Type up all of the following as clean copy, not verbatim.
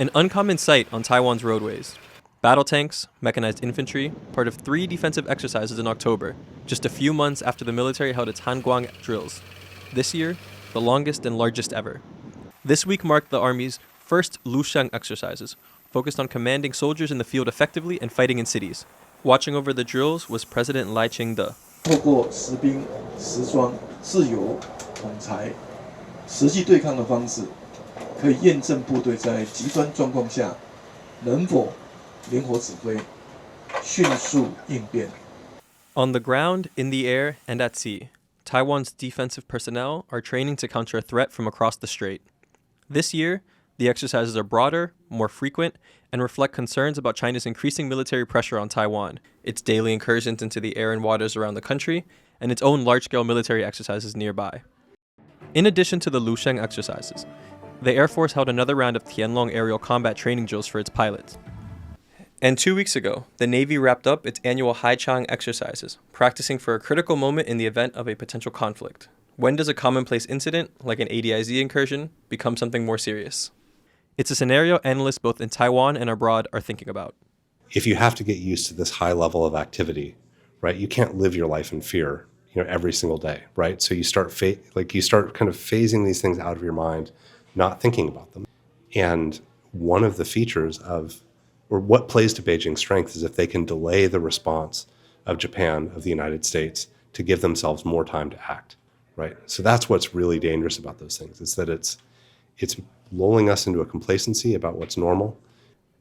An uncommon sight on Taiwan's roadways. Battle tanks, mechanized infantry, part of 3 defensive exercises in October, just a few months after the military held its Huang drills. This year, the longest and largest ever. This week marked the Army's first Lusheng exercises, focused on commanding soldiers in the field effectively and fighting in cities. Watching over the drills was President Lai Ching-te. 透过实兵实装自由统裁实际对抗的方式，可以验证部队在极端状况下能否灵活指挥、迅速应变。On the ground, in the air, and at sea, Taiwan's defensive personnel are training to counter a threat from across the strait. This year, the exercises are broader, more frequent, and reflect concerns about China's increasing military pressure on Taiwan, its daily incursions into the air and waters around the country, and its own large-scale military exercises nearby. In addition to the Lusheng exercises, the Air Force held another round of Tianlong aerial combat training drills for its pilots. And 2 weeks ago, the Navy wrapped up its annual Hiciano exercises, practicing for a critical moment in the event of a potential conflict. When does a commonplace incident, like an ADIZ incursion, become something more serious? It's a scenario analysts both in Taiwan and abroad are thinking about. If you have to get used to this high level of activity, right, you can't live your life in fear, every single day, right? So you start kind of phasing these things out of your mind, not thinking about them. And one of the features or what plays to Beijing's strength is if they can delay the response of Japan, of the United States, to give themselves more time to act, right? So that's what's really dangerous about those things, is that it's lulling us into a complacency about what's normal.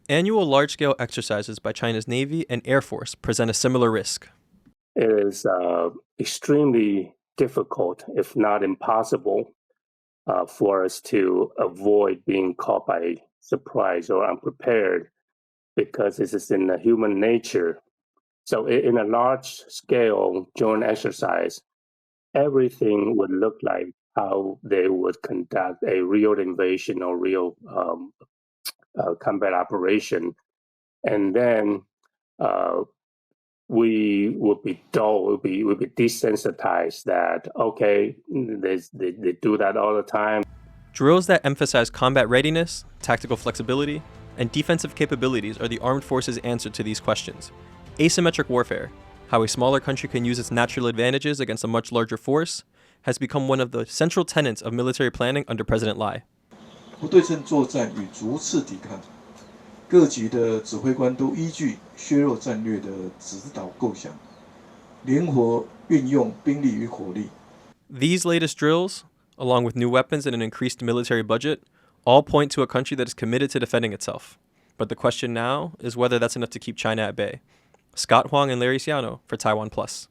Annual large-scale exercises by China's Navy and Air Force present a similar risk. It is extremely difficult, if not impossible, for us to avoid being caught by surprise or unprepared, because this is in the human nature. So in a large-scale joint exercise, everything would look like how they would conduct a real invasion or real combat operation. And then we would be dull, we'd be desensitized that, okay, they do that all the time. Drills that emphasize combat readiness, tactical flexibility, and defensive capabilities are the armed forces' answer to these questions. Asymmetric warfare, how a smaller country can use its natural advantages against a much larger force, has become one of the central tenets of military planning under President Lai. 不对称作战与逐次抵抗，各级的指挥官都依据削弱战略的指导构想，灵活运用兵力与火力。 These latest drills, along with new weapons and an increased military budget, all point to a country that is committed to defending itself. But the question now is whether that's enough to keep China at bay. Scott Huang and Lery Hiciano for TaiwanPlus.